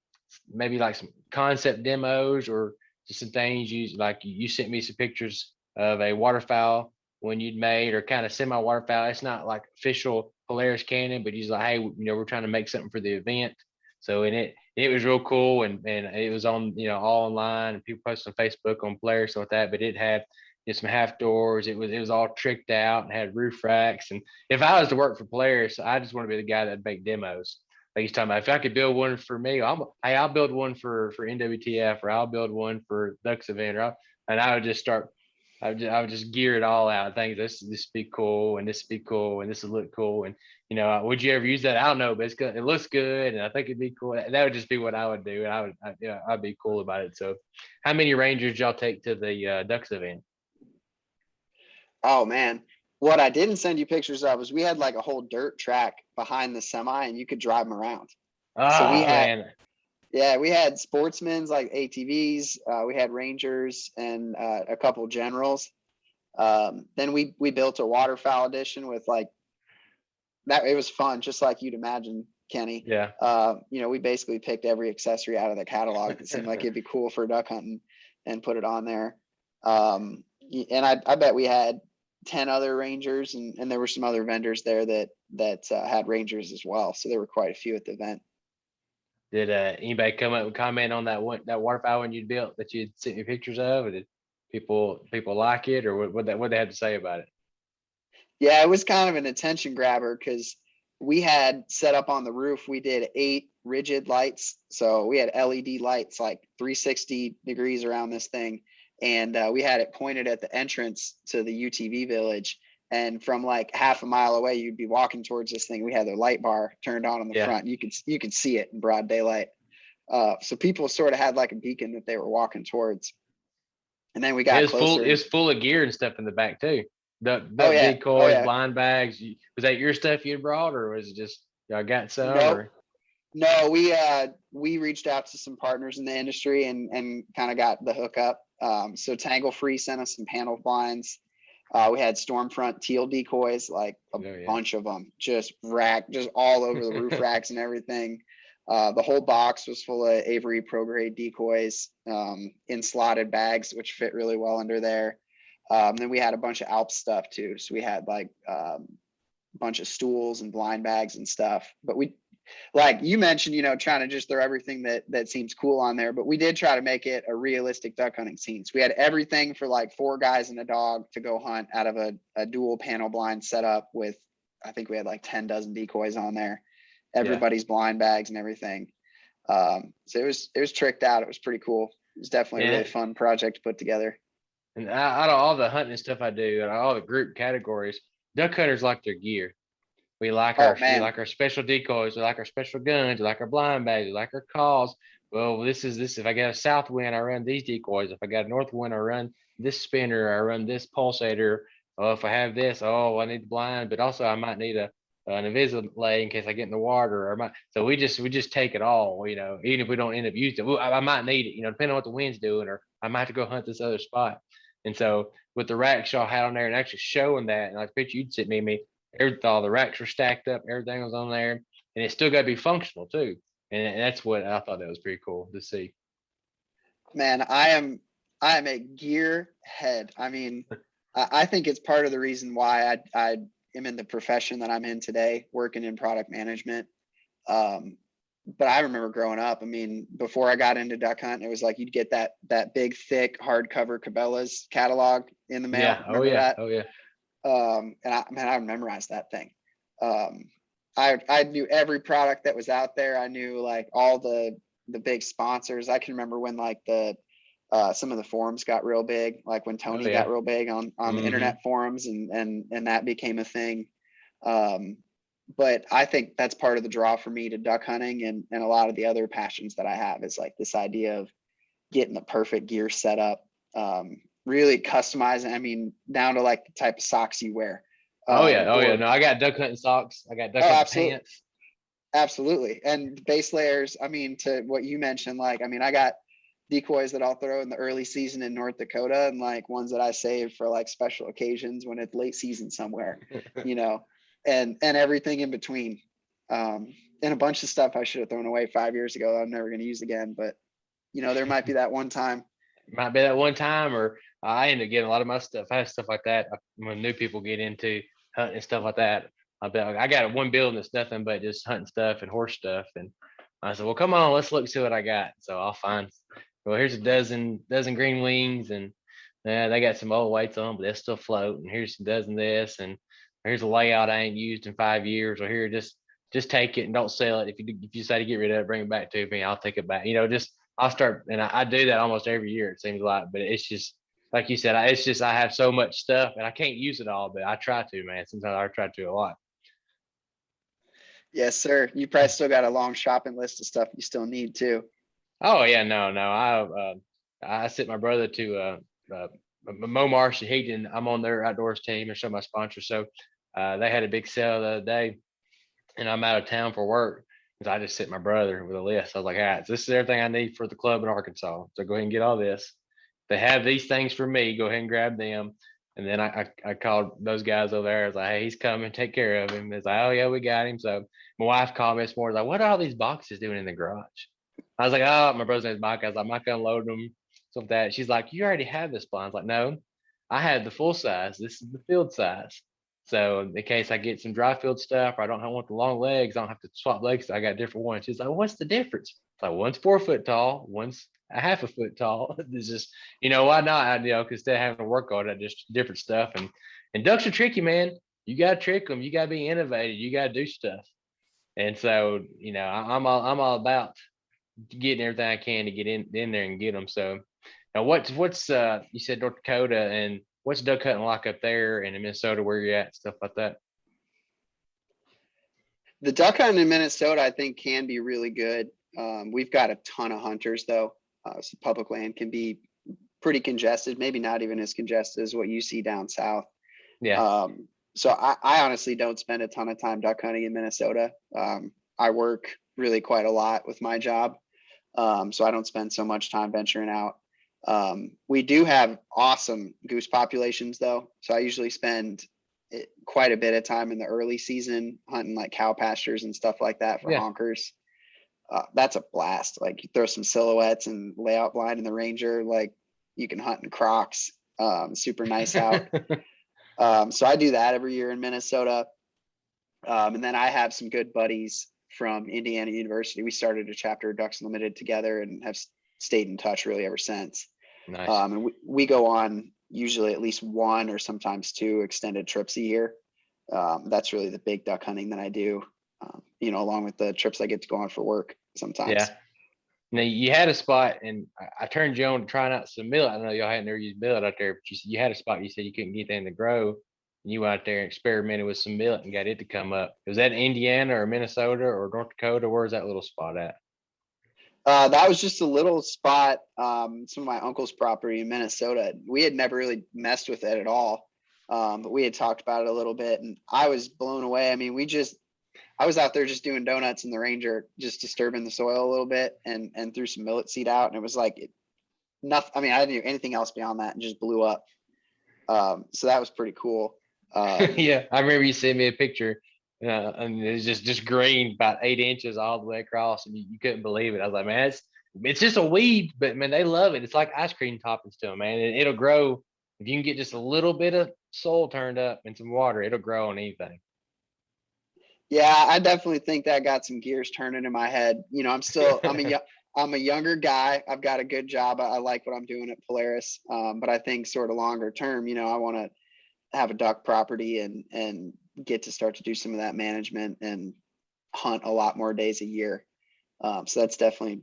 concept demos or just some things you sent me some pictures of a waterfowl when you'd made, or kind of semi waterfowl. It's not like official Polaris cannon, but he's like, hey, we're trying to make something for the event. So it was real cool, and it was on all online, and people posted on Facebook on Polaris and with that. But it had some half doors. It was all tricked out and had roof racks. And if I was to work for Polaris, I just want to be the guy that'd make demos. Like he's talking about, if I could build one for me, I'll build one for NWTF, or I'll build one for Ducks event, and I would just start. I would just gear it all out. I think this be cool, and this be cool, and this will look cool. And would you ever use that? I don't know, but it looks good, and I think it'd be cool. That would just be what I would do, and I'd be cool about it. So, how many Rangers y'all take to the Ducks event? Oh man, what I didn't send you pictures of was we had like a whole dirt track behind the semi, and you could drive them around. Oh, so we had sportsmen's like ATVs. We had Rangers and a couple Generals. Then we built a waterfowl edition with like that. It was fun, just like you'd imagine, Kenny. Yeah. We basically picked every accessory out of the catalog that seemed like it'd be cool for duck hunting and put it on there. And I bet we had 10 other Rangers, and there were some other vendors there that had Rangers as well. So there were quite a few at the event. Did anybody come up and comment on that waterfowl one you built that you sent me pictures of? Or did people like it, or what they have to say about it? Yeah, it was kind of an attention grabber because we had set up on the roof, we did 8 rigid lights. So we had LED lights like 360 degrees around this thing. And we had it pointed at the entrance to the UTV village. And from like half a mile away, you'd be walking towards this thing. We had the light bar turned on the front. You could see it in broad daylight. So people sort of had like a beacon that they were walking towards. And then we got closer. It was full of gear and stuff in the back too. The yeah. decoys, blind bags. Was that your stuff you had brought, or was it just y'all got some? Nope. No, we reached out to some partners in the industry and kind of got the hookup. So Tangle Free sent us some panel blinds. We had Stormfront teal decoys, like a bunch of them, just all over the roof racks and everything. The whole box was full of Avery Pro Grade decoys in slotted bags, which fit really well under there. Then we had a bunch of Alp stuff too. So we had like a bunch of stools and blind bags and stuff. But we, like you mentioned, trying to just throw everything that seems cool on there. But we did try to make it a realistic duck hunting scene. So we had everything for like 4 guys and a dog to go hunt out of a dual panel blind setup with, I think we had like 10 dozen decoys on there, everybody's blind bags and everything. So it was tricked out. It was pretty cool. It was definitely a really fun project to put together. And out of all the hunting stuff I do, and all the group categories, duck hunters like their gear. We like we like our special decoys, we like our special guns, we like our blind bags, we like our calls. Well, this. If I got a south wind, I run these decoys. If I got a north wind, I run this spinner, I run this pulsator. Oh, if I have this, I need the blind, but also I might need an Invisilay in case I get in the water. So we just take it all, even if we don't end up using it. I might need it, depending on what the wind's doing, or I might have to go hunt this other spot. And so with the racks y'all had on there and actually showing that, and like the picture you'd sent me, all the racks were stacked up, everything was on there, and it still got to be functional too. And that's what I thought that was pretty cool to see. Man, I am a gear head. I mean, I think it's part of the reason why I am in the profession that I'm in today, working in product management. But I remember growing up, I mean, before I got into duck hunting, it was like you'd get that big, thick, hardcover Cabela's catalog in the mail. Yeah. Remember that? Oh, yeah. And I memorized that thing. I knew every product that was out there. I knew like all the big sponsors. I can remember when like some of the forums got real big, like when Tony got real big on the internet forums, and that became a thing. But I think that's part of the draw for me to duck hunting, and a lot of the other passions that I have is like this idea of getting the perfect gear set up, really customizing. I mean, down to like the type of socks you wear. No, I got duck hunting socks. I got duck hunting pants. Absolutely. And base layers, I mean, to what you mentioned, like, I mean, I got decoys that I'll throw in the early season in North Dakota, and like ones that I save for like special occasions when it's late season somewhere, and everything in between. And a bunch of stuff I should have thrown away 5 years ago that I'm never going to use again. But, there might be that one time. Or I end up getting a lot of my stuff. I have stuff like that when new people get into hunting and stuff like that. I got one building that's nothing but just hunting stuff and horse stuff. And I said, well, come on, let's look, see what I got. So I'll find, here's a dozen green wings, and they got some old weights on, but they'll still float. And here's a dozen this, and here's a layout I ain't used in 5 years. Or here, just take it and don't sell it. If you decide to get rid of it, bring it back to me. I'll take it back. I'll start, and I do that almost every year, it seems like. But it's just like you said, I have so much stuff and I can't use it all, but I try to, man. Sometimes I try to a lot. Yes, sir. You probably still got a long shopping list of stuff you still need too. Oh yeah, no. I sent my brother to Momarsh and Heaton. I'm on their outdoors team, and show my sponsor. So they had a big sale the other day, and I'm out of town for work. So I just sent my brother with a list. I was like, all right, so this is everything I need for the club in Arkansas. So go ahead and get all this. They have these things for me. Go ahead and grab them. And then I called those guys over there. I was like, hey, he's coming. Take care of him. It's like, oh, yeah, we got him. So my wife called me this morning. Like, what are all these boxes doing in the garage? I was like, oh, my brother's name's Mike. I was like, I'm not going to load them. So that she's like, you already have this blind. I was like, no, I have the full size. This is the field size. So in case I get some dry field stuff, or I don't want the long legs, I don't have to swap legs. I got different ones. She's like, what's the difference? It's like one's 4 foot tall, one's a half a foot tall. It's just, why not? Because they're having to work on it, just different stuff. And ducks are tricky, man. You got to trick them. You got to be innovative. You got to do stuff. And so, I'm all about getting everything I can to get in there and get them. So now what's you said North Dakota, and what's duck hunting like up there and in Minnesota where you're at, stuff like that? The duck hunting in Minnesota, I think, can be really good. We've got a ton of hunters though. So public land can be pretty congested, maybe not even as congested as what you see down south. Yeah. So I honestly don't spend a ton of time duck hunting in Minnesota. I work really quite a lot with my job. So I don't spend so much time venturing out. We do have awesome goose populations though. So I usually spend quite a bit of time in the early season hunting like cow pastures and stuff like that for Yeah. honkers. That's a blast. Like you throw some silhouettes and layout blind in the Ranger, like you can hunt in Crocs. Super nice out. So I do that every year in Minnesota. And then I have some good buddies from Indiana University. We started a chapter of Ducks Unlimited together and have stayed in touch really ever since. Nice. And we go on usually at least one or sometimes two extended trips a year. That's really the big duck hunting that I do, along with the trips I get to go on for work sometimes. Yeah. Now you had a spot, and I turned you on to try out some millet. I know y'all hadn't ever used millet out there, but you had a spot. You said you couldn't get anything to grow, and you went out there and experimented with some millet and got it to come up. Was that Indiana or Minnesota or North Dakota? Where's that little spot at? That was just a little spot, some of my uncle's property in Minnesota. We had never really messed with it at all, but we had talked about it a little bit, and I was blown away. I mean, I was out there just doing donuts in the Ranger, just disturbing the soil a little bit, and threw some millet seed out, and it was like nothing. I mean, I didn't do anything else beyond that, and just blew up. So that was pretty cool. Yeah, I remember you sent me a picture, and it's just green about 8 inches all the way across, and you couldn't believe it. I was like, man, it's just a weed, but man, they love it. It's like ice cream toppings to them, man. And it'll grow if you can get just a little bit of soil turned up and some water. It'll grow on anything. Yeah, I definitely think that got some gears turning in my head. I'm a younger guy. I've got a good job. I like what I'm doing at Polaris. But I think sort of longer term, I want to have a duck property and get to start to do some of that management and hunt a lot more days a year. So that's definitely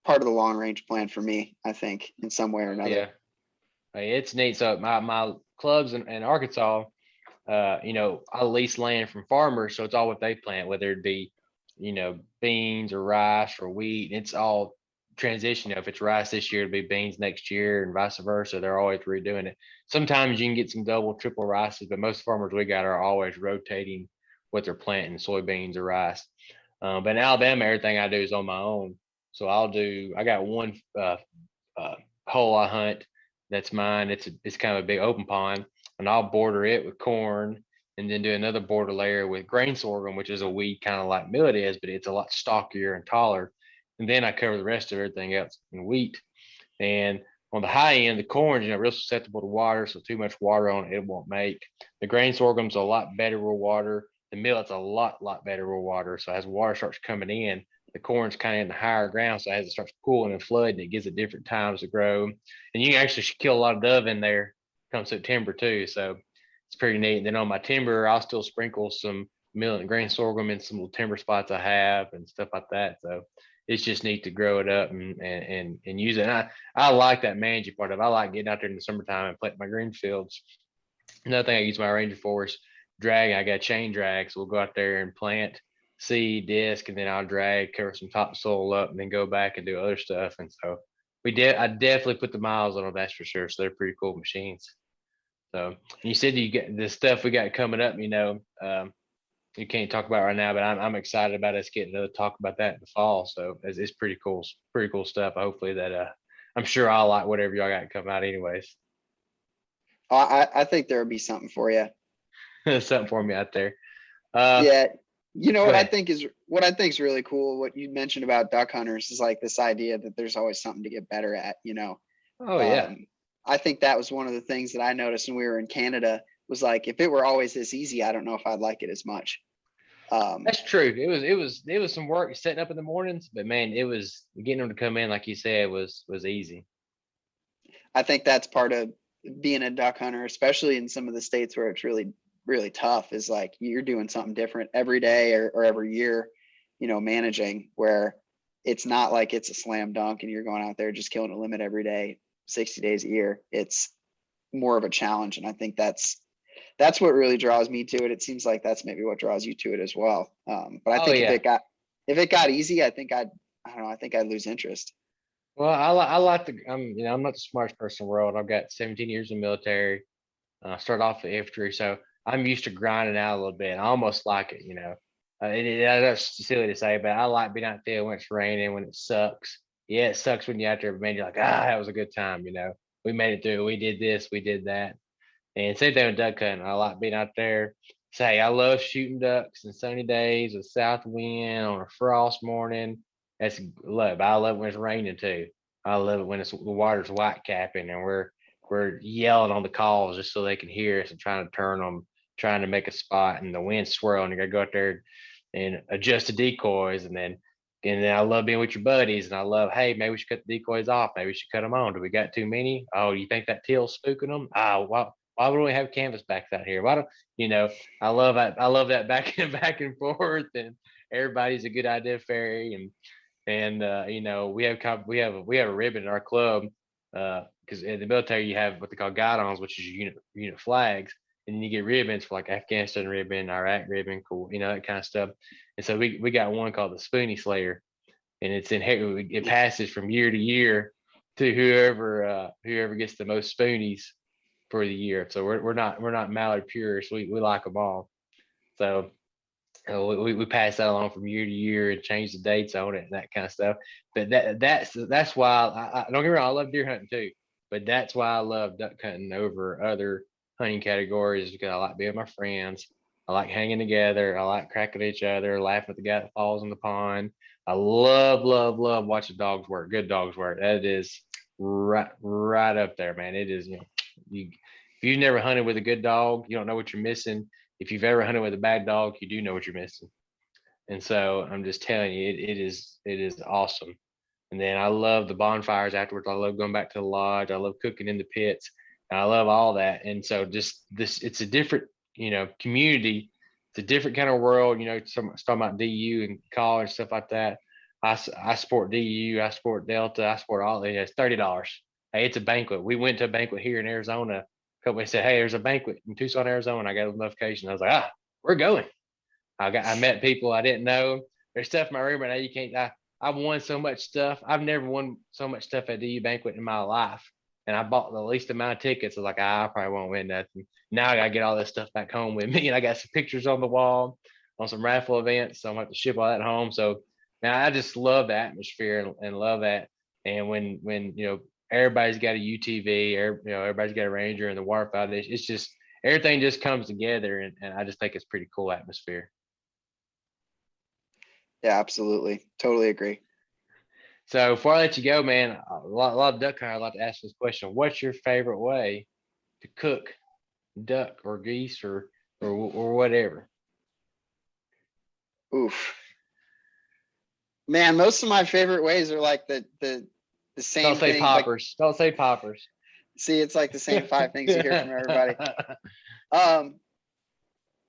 part of the long range plan for me, I think, in some way or another. Yeah. Hey, it's neat. So my clubs in Arkansas, I lease land from farmers, so it's all what they plant, whether it be, beans or rice or wheat. It's all transition. If it's rice this year, it'll be beans next year, and vice versa. They're always redoing it. Sometimes you can get some double, triple rices, but most farmers we got are always rotating what they're planting, soybeans or rice. But in Alabama, everything I do is on my own. So I got one hole I hunt that's mine. It's kind of a big open pond, and I'll border it with corn, and then do another border layer with grain sorghum, which is a weed kind of like millet is, but it's a lot stockier and taller. And then I cover the rest of everything else in wheat. And on the high end, the corn's real susceptible to water, so too much water on it won't make. The grain sorghum's a lot better with water. The millet's a lot better with water. So as water starts coming in, the corn's kind of in the higher ground, so as it starts cooling and flooding, it gives it different times to grow. And you can actually kill a lot of dove in there come September too. So it's pretty neat. And then on my timber, I'll still sprinkle some millet and grain sorghum in some little timber spots I have and stuff like that. So it's just neat to grow it up and use it. And I like that managing part of it. I like getting out there in the summertime and planting my green fields. Another thing I use my Ranger for is dragging. I got chain drag, so we'll go out there and plant seed, disc, and then I'll drag, cover some topsoil up, and then go back and do other stuff. And so I definitely put the miles on them, that's for sure. So they're pretty cool machines. So you said you get the stuff we got coming up, you can't talk about right now, but I'm excited about us getting to talk about that in the fall. So it's pretty cool stuff. Hopefully that I'm sure I'll like whatever y'all got coming out anyways. I think there'll be something for you. Something for me out there. Yeah. What I think is really cool, what you mentioned about duck hunters is like this idea that there's always something to get better at, Oh yeah. I think that was one of the things that I noticed when we were in Canada was like, if it were always this easy, I don't know if I'd like it as much. That's true. It was some work setting up in the mornings, but man, it was getting them to come in, like you said, was easy. I think that's part of being a duck hunter, especially in some of the states where it's really, really tough, is like you're doing something different every day or every year, managing, where it's not like it's a slam dunk and you're going out there just killing a limit every day, 60 days a year. It's more of a challenge. And I think that's what really draws me to it. It seems like that's maybe what draws you to it as well. But I Oh think yeah. if it got easy, I don't know, I think I'd lose interest. Well, I like the, I'm not the smartest person in the world. I've got 17 years in the military. Started off the infantry, so I'm used to grinding out a little bit. I almost like it. That's silly to say, but I like being out there when it's raining, when it sucks. Yeah, it sucks when you're out there, but man, you're like, that was a good time. We made it through. We did this, we did that. And same thing with duck hunting. I like being out there. Say, I love shooting ducks and sunny days with south wind on a frost morning. That's love. I love when it's raining too. I love it when the water's white capping and we're yelling on the calls just so they can hear us and trying to turn them, trying to make a spot, and the wind's swirling. You gotta go out there and adjust the decoys, and then I love being with your buddies, and I love, hey, maybe we should cut the decoys off. Maybe we should cut them on. Do we got too many? Oh, you think that teal's spooking them? Why would we have canvasbacks out here? Why don't I love that. I love that back and forth, and everybody's a good idea fairy, and we have a ribbon in our club, because in the military you have what they call guidons, which is your unit flags, and then you get ribbons for like Afghanistan ribbon, Iraq ribbon, cool, that kind of stuff. And so we got one called the Spoonie Slayer, and it passes from year to year to whoever gets the most spoonies for the year. So we're not mallard purists. We like them all. So we pass that along from year to year and change the dates on it and that kind of stuff. But that's why I don't get me wrong, I love deer hunting too. But that's why I love duck hunting over other hunting categories, because I like being with my friends. I like hanging together. I like cracking each other, laughing at the guy that falls in the pond. I love, love, love watching dogs work. Good dogs work. That is right up there, man. It is. If you've never hunted with a good dog, you don't know what you're missing. If you've ever hunted with a bad dog, you do know what you're missing. And so I'm just telling you, it is awesome. And then I love the bonfires afterwards. I love going back to the lodge. I love cooking in the pits. And I love all that. And so just this, it's a different, community. It's a different kind of world. Talking about DU and college, stuff like that. I sport DU, I sport Delta, I sport all. It's $30. Hey, it's a banquet. We went to a banquet here in Arizona. A couple of said, hey, there's a banquet in Tucson, Arizona. I got a notification. I was like, we're going. I met people I didn't know. There's stuff in my room right now. You can't. I've won so much stuff. I've never won so much stuff at DU banquet in my life. And I bought the least amount of tickets. I was like, I probably won't win nothing. Now I gotta get all this stuff back home with me. And I got some pictures on the wall on some raffle events. So I'm gonna have to ship all that home. So now I just love the atmosphere and love that. And when everybody's got a UTV, everybody's got a Ranger and the waterfowl, it's just everything just comes together, and I just think it's pretty cool atmosphere. Yeah, absolutely. Totally agree. So before I let you go, man, a lot of duck hunters, I'd like to ask this question. What's your favorite way to cook duck or geese or whatever? Oof. Man, most of my favorite ways are like the same Don't say thing. poppers. Don't say poppers. See, it's like the same 5 things you hear from everybody.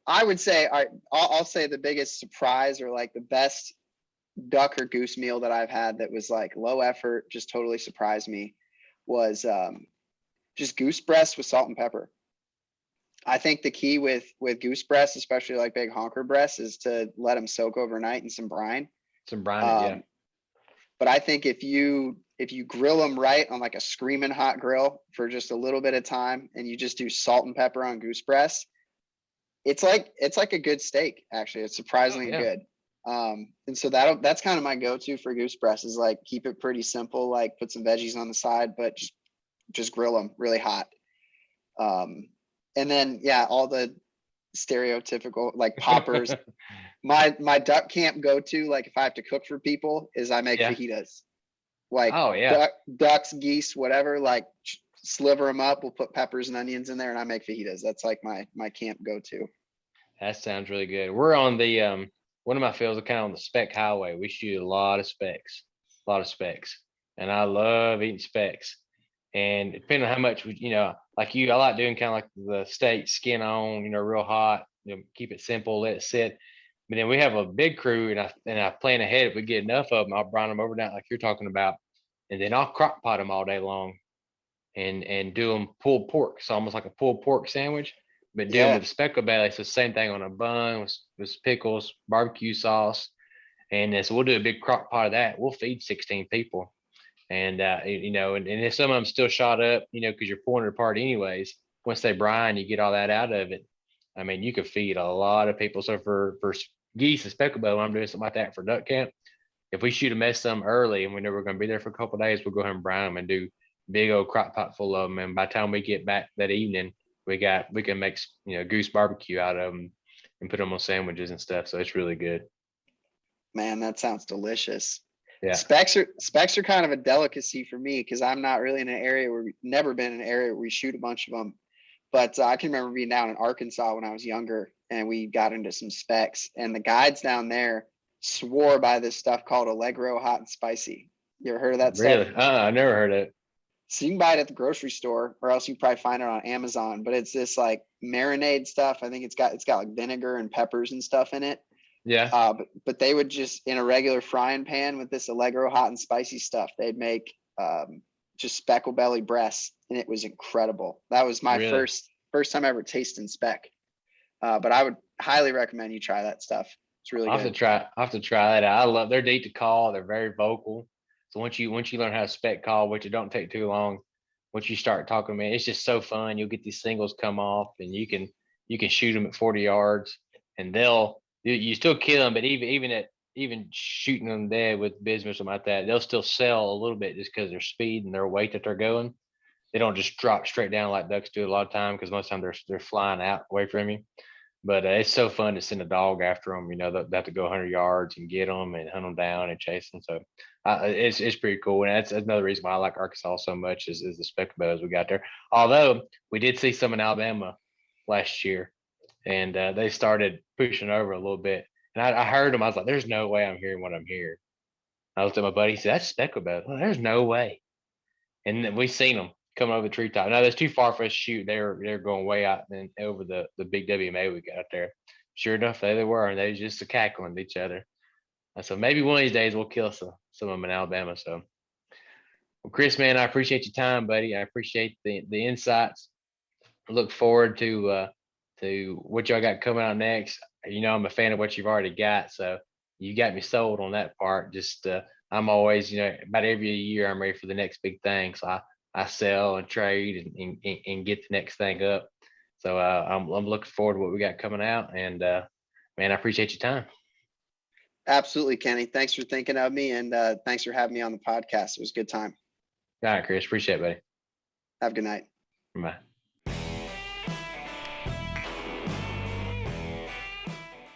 I would say I'll say the biggest surprise, or like the best duck or goose meal that I've had that was like low effort, just totally surprised me, was just goose breast with salt and pepper. I think the key with goose breasts, especially like big honker breasts, is to let them soak overnight in some brine. Some brine, yeah. But I think if you grill them right on like a screaming hot grill for just a little bit of time, and you just do salt and pepper on goose breasts, it's like a good steak. Actually, it's surprisingly good. And so that's kind of my go-to for goose breast, is like keep it pretty simple, like put some veggies on the side, but just grill them really hot. And then all the stereotypical like poppers. my duck camp go-to, like if I have to cook for people, is I make fajitas. Like ducks, geese, whatever, like sliver them up. We'll put peppers and onions in there, and I make fajitas. That's like my camp go-to. That sounds really good. We're on the one of my fields are kind of on the spec highway. We shoot a lot of specs, and I love eating specs. And depending on how much like you, I like doing kind of like the steak skin on, real hot. Keep it simple, let it sit. But then we have a big crew, and I plan ahead. If we get enough of them, I'll brine them overnight, like you're talking about, and then I'll crock pot them all day long, and do them pulled pork. So almost like a pulled pork sandwich, but do them Yeah. with speckle belly. So same thing on a bun with pickles, barbecue sauce, and then so we'll do a big crock pot of that. We'll feed 16 people, and and if some of them still shot up, because you're pulling it apart anyways. Once they brine, you get all that out of it. I mean, you could feed a lot of people. So for geese and speckle belly, when I'm doing something like that for duck camp, if we shoot a mess some early and we know we're going to be there for a couple of days, we'll go ahead and brine them and do big old crock pot full of them. And by the time we get back that evening, we can make goose barbecue out of them and put them on sandwiches and stuff. So it's really good. Man, that sounds delicious. Yeah. Specs are kind of a delicacy for me because I'm not really in an area where we've never been in an area where we shoot a bunch of them. But I can remember being down in Arkansas when I was younger, and we got into some specs, and the guides down there swore by this stuff called Allegro hot and spicy. You ever heard of that Really? stuff? I never heard it. So you can buy it at the grocery store, or else you can probably find it on Amazon. But it's this like marinade stuff. I think it's got like vinegar and peppers and stuff in it. Yeah. But they would just, in a regular frying pan with this Allegro hot and spicy stuff, they'd make just speckle belly breasts, and it was incredible. That was my Really? first time ever tasting speck. But I would highly recommend you try that stuff. It's really I'll good. have to try that out. I love their deep to call. They're very vocal. So once you learn how to spec call, which it don't take too long, once you start talking, man, it's just so fun. You'll get these singles come off, and you can shoot them at 40 yards, and you still kill them, but even shooting them dead with bismuth or something like that, they'll still sell a little bit just because their speed and their weight that they're going. They don't just drop straight down like ducks do a lot of time, because most of the time they're flying out away from you. But it's so fun to send a dog after them. They have to go 100 yards and get them and hunt them down and chase them. So it's pretty cool. And that's another reason why I like Arkansas so much is the speckle bellies we got there. Although we did see some in Alabama last year, and they started pushing over a little bit. And I heard them. I was like, "There's no way I'm hearing what I'm hearing." I looked at my buddy. He said, "That's speckle belly." Well, there's no way. And then we seen them coming over the treetop. No, that's too far for us to shoot. They're going way out and over the big WMA we got there. Sure enough, they were, and they was just cackling at each other. And so maybe one of these days we'll kill some of them in Alabama. So, well, Chris, man, I appreciate your time, buddy. I appreciate the insights. I look forward to what y'all got coming out next. I'm a fan of what you've already got, so you got me sold on that part. Just I'm always, about every year I'm ready for the next big thing. So I sell and trade and get the next thing up. So I'm looking forward to what we got coming out. And man, I appreciate your time. Absolutely, Kenny. Thanks for thinking of me, and thanks for having me on the podcast. It was a good time. All right, Chris. Appreciate it, buddy. Have a good night. Bye.